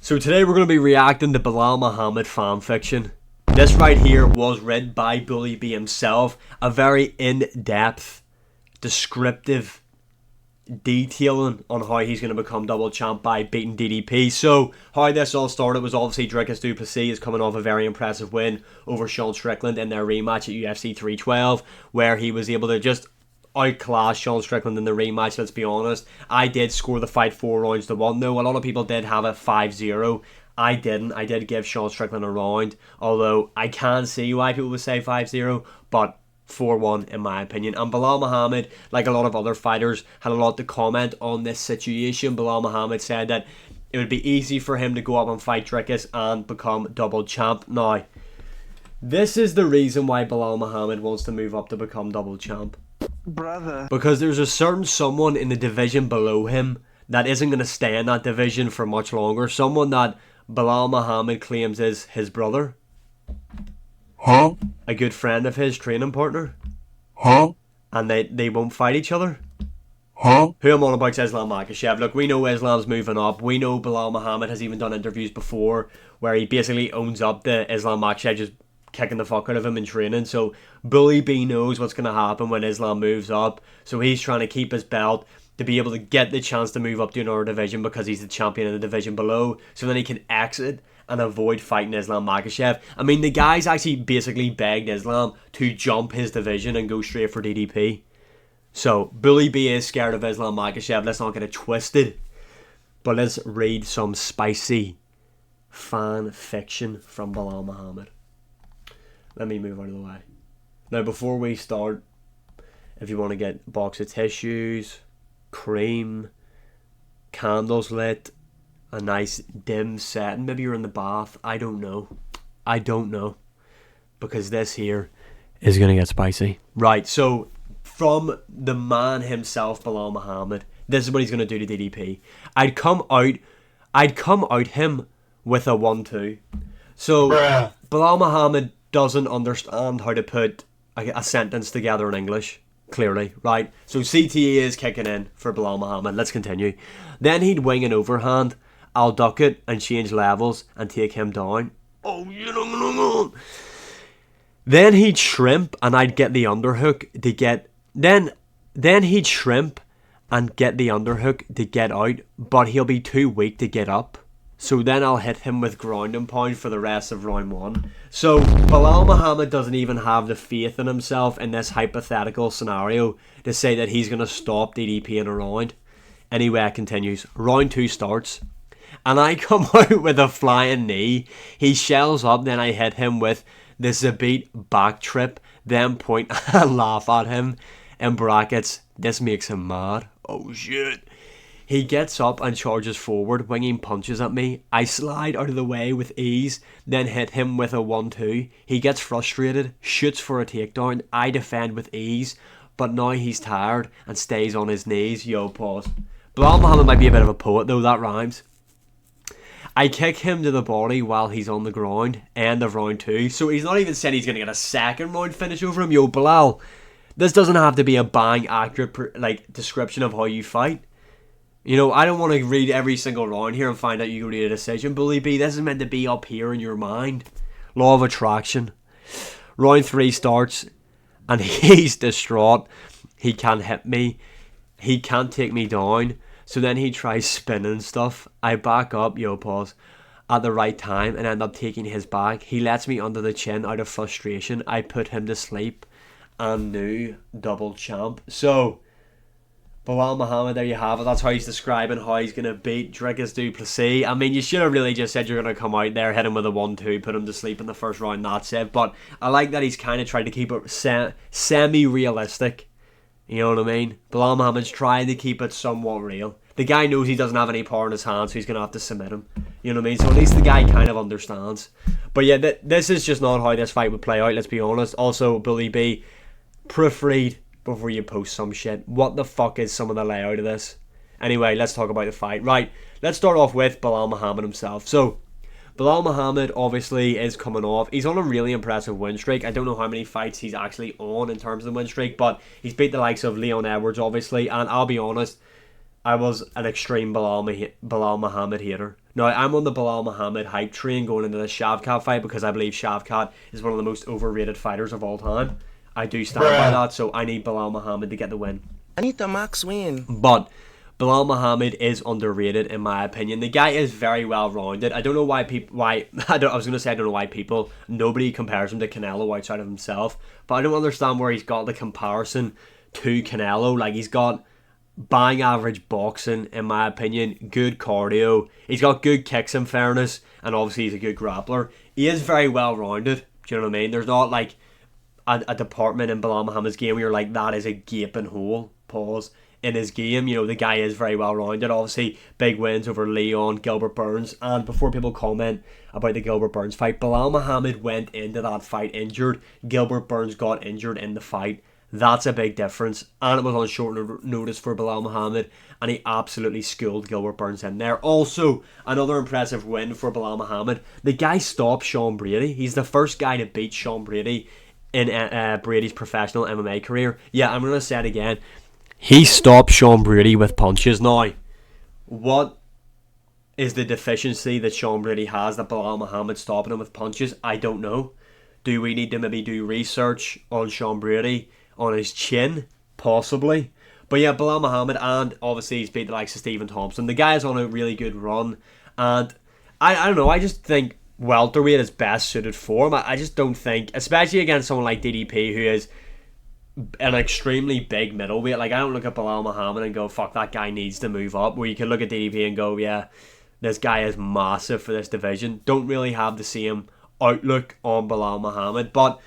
So today we're going to be reacting to Belal Muhammad fanfiction. This right here was written by Bully B himself. A very in-depth, descriptive detailing on how he's going to become double champ by beating DDP. So how this all started was obviously Dricus du Plessis is coming off a very impressive win over Sean Strickland in their rematch at UFC 312, where he was able to just outclass Sean Strickland in the rematch. Let's be honest, I did score the fight 4-1 though. A lot of people did have it 5-0. I didn't. I did give Sean Strickland a round, although I can see why people would say 5-0, but 4-1 in my opinion. And Belal Muhammad, like a lot of other fighters, had a lot to comment on this situation. Belal Muhammad said that it would be easy for him to go up and fight Dricus and become double champ. Now, this is the reason why Belal Muhammad wants to move up to become double champ. Brother. Because there's a certain someone in the division below him that isn't going to stay in that division for much longer. Someone that Belal Muhammad claims is his brother. Huh? A good friend of his, training partner. Huh? And they won't fight each other. Huh? Who I'm on about is Islam Makhachev. Look, we know Islam's moving up. We know Belal Muhammad has even done interviews before where he basically owns up to Islam Makhachev just kicking the fuck out of him in training. So Bully B knows what's going to happen when Islam moves up. So he's trying to keep his belt to be able to get the chance to move up to another division because he's the champion in the division below. So then he can exit and avoid fighting Islam Makhachev. I mean, the guy's actually basically begged Islam to jump his division and go straight for DDP. So Bully B is scared of Islam Makhachev. Let's not get it twisted. But let's read some spicy fan fiction from Belal Muhammad. Let me move out of the way. Now, before we start, if you want to get a box of tissues, cream, candles lit, a nice dim setting, maybe you're in the bath, I don't know. Because this here is going to get spicy. Right, so from the man himself, Belal Muhammad, this is what he's going to do to DDP. I'd come out him with a 1-2. So, Belal Muhammad doesn't understand how to put a sentence together in English, clearly, right? So CTE is kicking in for Belal Muhammad. Let's continue. Then he'd wing an overhand. I'll duck it and change levels and take him down. Oh, you know. Then he'd shrimp and I'd get the underhook to get... Then he'd shrimp and get the underhook to get out, but he'll be too weak to get up. So then I'll hit him with ground and pound for the rest of round 1. So Belal Muhammad doesn't even have the faith in himself in this hypothetical scenario to say that he's going to stop DDP in a round. Anyway, it continues. Round 2 starts. And I come out with a flying knee. He shells up, then I hit him with the Zabit back trip, then point and laugh at him. In brackets, this makes him mad. Oh shit. He gets up and charges forward, winging punches at me. I slide out of the way with ease, then hit him with a 1-2. He gets frustrated, shoots for a takedown. I defend with ease, but now he's tired and stays on his knees. Yo, pause. Belal Muhammad might be a bit of a poet though, that rhymes. I kick him to the body while he's on the ground, end of round 2. So he's not even saying he's going to get a second round finish over him. Yo, Belal, this doesn't have to be a bang accurate description of how you fight. You know, I don't want to read every single round here and find out you read a decision. Bully B, this is meant to be up here in your mind. Law of attraction. Round 3 starts and he's distraught. He can't hit me. He can't take me down. So then he tries spinning stuff. I back up, yo, pause, at the right time and end up taking his back. He lets me under the chin out of frustration. I put him to sleep and new double champ. So Belal Muhammad, there you have it. That's how he's describing how he's going to beat Dricus du Plessis. I mean, you should have really just said you're going to come out there, hit him with a 1-2, put him to sleep in the first round, that's it. But I like that he's kind of tried to keep it semi-realistic. You know what I mean? Belal Muhammad's trying to keep it somewhat real. The guy knows he doesn't have any power in his hands, so he's going to have to submit him. You know what I mean? So at least the guy kind of understands. But yeah, this is just not how this fight would play out, let's be honest. Also, Bully B, proofread before you post some shit. What the fuck is some of the layout of this? Anyway, let's talk about the fight. Right, let's start off with Belal Muhammad himself. So, Belal Muhammad obviously is coming off. He's on a really impressive win streak. I don't know how many fights he's actually on in terms of the win streak, but he's beat the likes of Leon Edwards, obviously, and I'll be honest, I was an extreme Belal Muhammad hater. Now, I'm on the Belal Muhammad hype train going into the Shavkat fight because I believe Shavkat is one of the most overrated fighters of all time. I do stand by that, so I need Belal Muhammad to get the win. I need the max win. But Belal Muhammad is underrated in my opinion. The guy is very well rounded. I don't know why people. I was gonna say I don't know why people. Nobody compares him to Canelo outside of himself. But I don't understand where he's got the comparison to Canelo. Like he's got bang average boxing in my opinion. Good cardio. He's got good kicks in fairness, and obviously he's a good grappler. He is very well rounded. Do you know what I mean? There's not like a department in Belal Muhammad's game where you're like that is a gaping hole. Pause. In his game, the guy is very well rounded. Obviously, big wins over Leon, Gilbert Burns, and before people comment about the Gilbert Burns fight, Belal Muhammad went into that fight injured. Gilbert Burns got injured in the fight. That's a big difference, and it was on short notice for Belal Muhammad, and he absolutely schooled Gilbert Burns in there. Also, another impressive win for Belal Muhammad. The guy stopped Sean Brady. He's the first guy to beat Sean Brady in Brady's professional MMA career. Yeah, I'm going to say it again. He stopped Sean Brady with punches. Now, what is the deficiency that Sean Brady has that Belal Muhammad stopping him with punches? I don't know. Do we need to maybe do research on Sean Brady, on his chin? Possibly. But yeah, Belal Muhammad, and obviously he's beat the likes of Stephen Thompson. The guy's on a really good run, and I don't know, I just think welterweight is best suited for him. I just don't think, especially against someone like DDP, who is an extremely big middleweight. Like, I don't look at Belal Muhammad and go, fuck, that guy needs to move up. Where you can look at DDP and go, yeah, this guy is massive for this division. Don't really have the same outlook on Belal Muhammad. But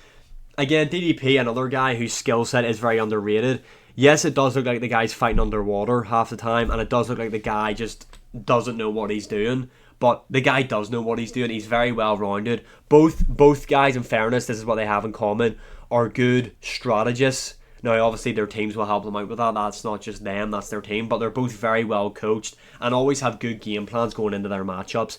again, DDP, another guy whose skill set is very underrated. Yes, it does look like the guy's fighting underwater half the time, and it does look like the guy just doesn't know what he's doing. But the guy does know what he's doing. He's very well rounded. Both guys, in fairness, this is what they have in common, are good strategists. Now, obviously, their teams will help them out with that. That's not just them, that's their team. But they're both very well coached and always have good game plans going into their matchups.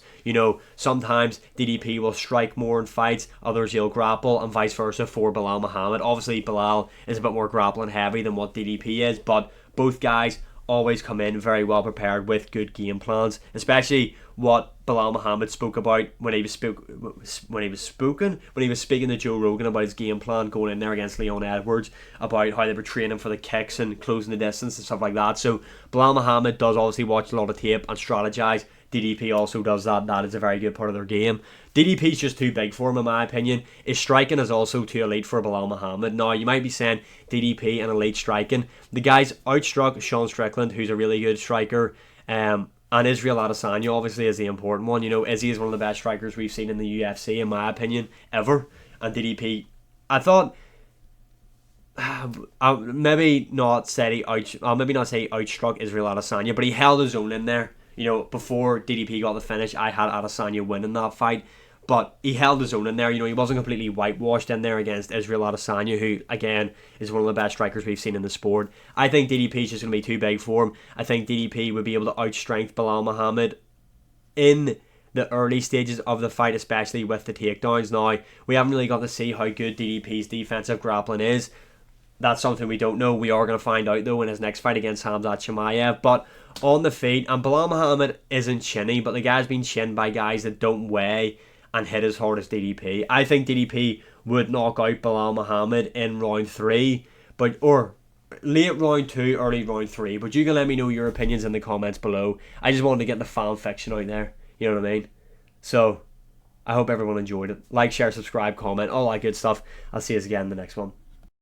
Sometimes DDP will strike more in fights, others he'll grapple, and vice versa for Belal Muhammad. Obviously, Belal is a bit more grappling heavy than what DDP is, but both guys always come in very well prepared with good game plans, especially what Belal Muhammad spoke about when he was speaking to Joe Rogan about his game plan going in there against Leon Edwards, about how they were training for the kicks and closing the distance and stuff like that. So Belal Muhammad does obviously watch a lot of tape and strategize. DDP also does that. That is a very good part of their game. DDP's just too big for him, in my opinion. His striking is also too elite for Belal Muhammad. Now, you might be saying DDP and elite striking. The guy's outstruck Sean Strickland, who's a really good striker, and Israel Adesanya obviously is the important one. Izzy is one of the best strikers we've seen in the UFC, in my opinion, ever. And DDP, I thought, I'll maybe not say outstruck Israel Adesanya, but he held his own in there. Before DDP got the finish, I had Adesanya winning that fight. But he held his own in there. He wasn't completely whitewashed in there against Israel Adesanya, who, again, is one of the best strikers we've seen in the sport. I think DDP is just going to be too big for him. I think DDP would be able to outstrength Belal Muhammad in the early stages of the fight, especially with the takedowns. Now, we haven't really got to see how good DDP's defensive grappling is. That's something we don't know. We are going to find out, though, in his next fight against Khamzat Chimaev. But on the feet, and Belal Muhammad isn't chinny, but the guy's been chinned by guys that don't weigh and hit as hard as DDP. I think DDP would knock out Belal Muhammad in round 3, or late round 2, early round 3. But you can let me know your opinions in the comments below. I just wanted to get the fan fiction out there. You know what I mean? So, I hope everyone enjoyed it. Like, share, subscribe, comment, all that good stuff. I'll see you again in the next one.